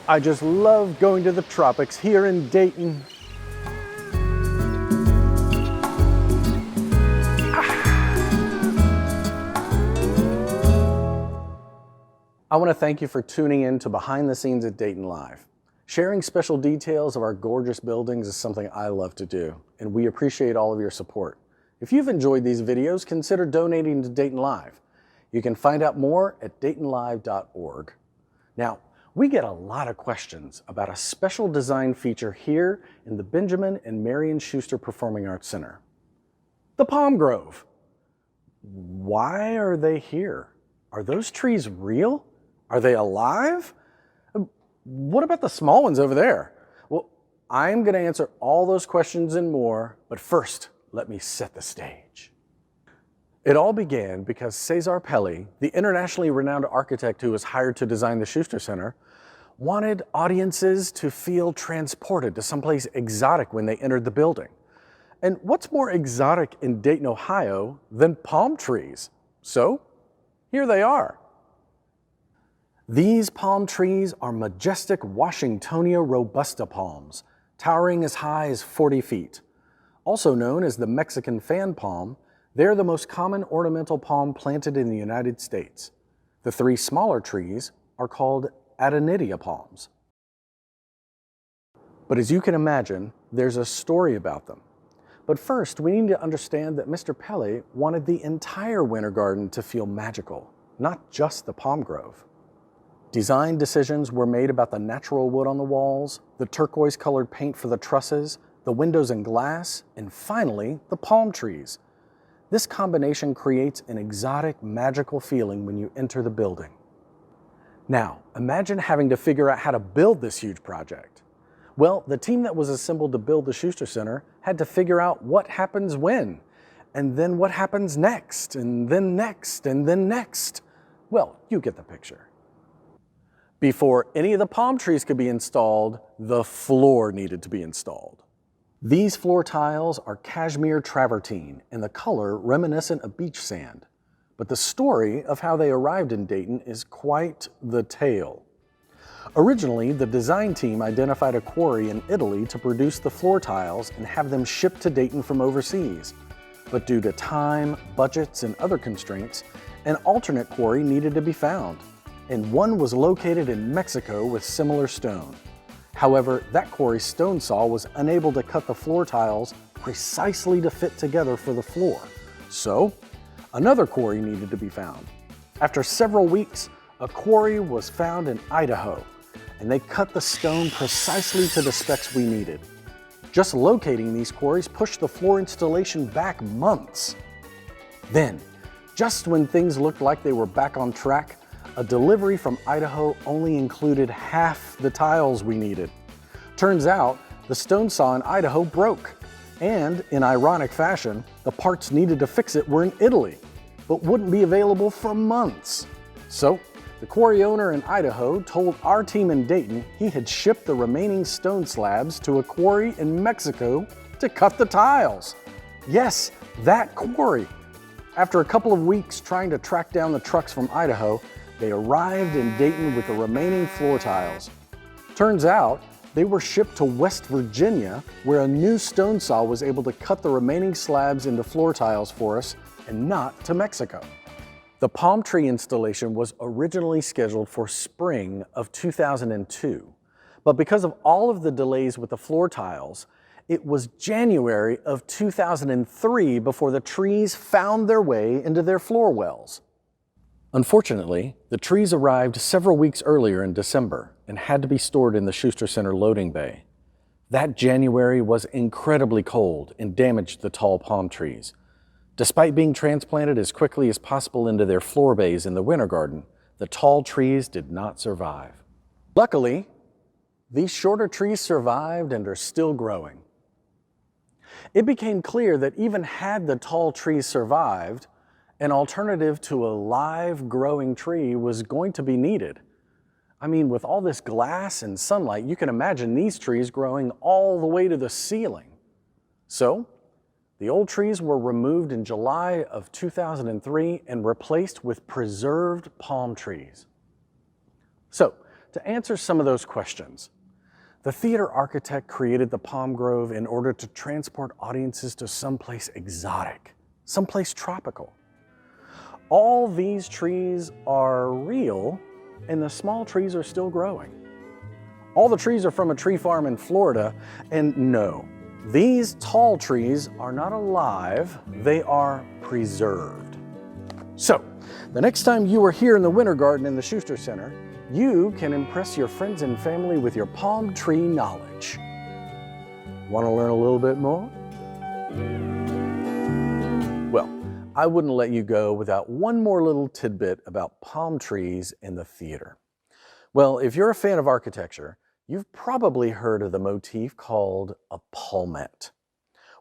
I just love going to the tropics here in Dayton. I want to thank you for tuning in to Behind the Scenes at Dayton Live. Sharing special details of our gorgeous buildings is something I love to do, and we appreciate all of your support. If you've enjoyed these videos, consider donating to Dayton Live. You can find out more at daytonlive.org. Now, we get a lot of questions about a special design feature here in the Benjamin and Marion Schuster Performing Arts Center. The Palm Grove. Why are they here? Are those trees real? Are they alive? What about the small ones over there? Well, I'm going to answer all those questions and more, but first, let me set the stage. It all began because Cesar Pelli, the internationally renowned architect who was hired to design the Schuster Center, wanted audiences to feel transported to someplace exotic when they entered the building. And what's more exotic in Dayton, Ohio than palm trees? So, here they are. These palm trees are majestic Washingtonia robusta palms, towering as high as 40 feet. Also known as the Mexican fan palm, they're the most common ornamental palm planted in the United States. The three smaller trees are called Adonidia palms. But as you can imagine, there's a story about them. But first, we need to understand that Mr. Pelli wanted the entire winter garden to feel magical, not just the palm grove. Design decisions were made about the natural wood on the walls, the turquoise-colored paint for the trusses, the windows and glass, and finally, the palm trees. This combination creates an exotic, magical feeling when you enter the building. Now, imagine having to figure out how to build this huge project. Well, the team that was assembled to build the Schuster Center had to figure out what happens when, and then what happens next, and then next, and then next. Well, you get the picture. Before any of the palm trees could be installed, the floor needed to be installed. These floor tiles are cashmere travertine and the color reminiscent of beach sand. But the story of how they arrived in Dayton is quite the tale. Originally, the design team identified a quarry in Italy to produce the floor tiles and have them shipped to Dayton from overseas. But due to time, budgets, and other constraints, an alternate quarry needed to be found. And one was located in Mexico with similar stone. However, that quarry's stone saw was unable to cut the floor tiles precisely to fit together for the floor. So, another quarry needed to be found. After several weeks, a quarry was found in Idaho, and they cut the stone precisely to the specs we needed. Just locating these quarries pushed the floor installation back months. Then, just when things looked like they were back on track, a delivery from Idaho only included half the tiles we needed. Turns out, the stone saw in Idaho broke, and in ironic fashion, the parts needed to fix it were in Italy, but wouldn't be available for months. So, the quarry owner in Idaho told our team in Dayton he had shipped the remaining stone slabs to a quarry in Mexico to cut the tiles. Yes, that quarry. After a couple of weeks trying to track down the trucks from Idaho, they arrived in Dayton with the remaining floor tiles. Turns out, they were shipped to West Virginia, where a new stone saw was able to cut the remaining slabs into floor tiles for us, and not to Mexico. The palm tree installation was originally scheduled for spring of 2002, but because of all of the delays with the floor tiles, it was January of 2003 before the trees found their way into their floor wells. Unfortunately, the trees arrived several weeks earlier in December and had to be stored in the Schuster Center loading bay. That January was incredibly cold and damaged the tall palm trees. Despite being transplanted as quickly as possible into their floor bays in the winter garden, the tall trees did not survive. Luckily, these shorter trees survived and are still growing. It became clear that even had the tall trees survived, an alternative to a live growing tree was going to be needed. I mean, with all this glass and sunlight, you can imagine these trees growing all the way to the ceiling. So, the old trees were removed in July of 2003 and replaced with preserved palm trees. So, To answer some of those questions, the theater architect created the palm grove in order to transport audiences to someplace exotic, someplace tropical. All these trees are real, and the small trees are still growing. All the trees are from a tree farm in Florida, and no, these tall trees are not alive, they are preserved. So, the next time you are here in the Winter Garden in the Schuster Center, you can impress your friends and family with your palm tree knowledge. Want to learn a little bit more? Well, I wouldn't let you go without one more little tidbit about palm trees in the theater. Well, if you're a fan of architecture, you've probably heard of the motif called a palmette.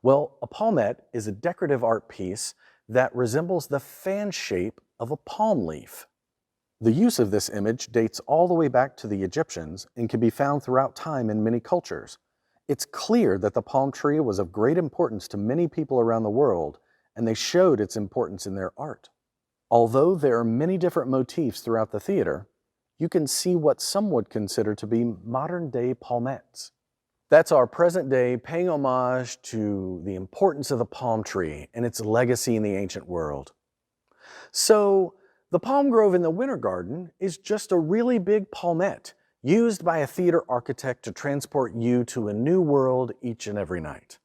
Well, a palmette is a decorative art piece that resembles the fan shape of a palm leaf. The use of this image dates all the way back to the Egyptians and can be found throughout time in many cultures. It's clear that the palm tree was of great importance to many people around the world, and they showed its importance in their art. Although there are many different motifs throughout the theater, you can see what some would consider to be modern-day palmettes. That's our present day paying homage to the importance of the palm tree and its legacy in the ancient world. So, the palm grove in the Winter Garden is just a really big palmette used by a theater architect to transport you to a new world each and every night.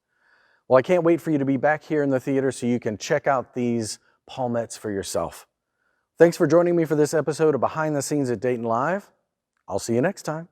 Well, I can't wait for you to be back here in the theater so you can check out these palmettes for yourself. Thanks for joining me for this episode of Behind the Scenes at Dayton Live. I'll see you next time.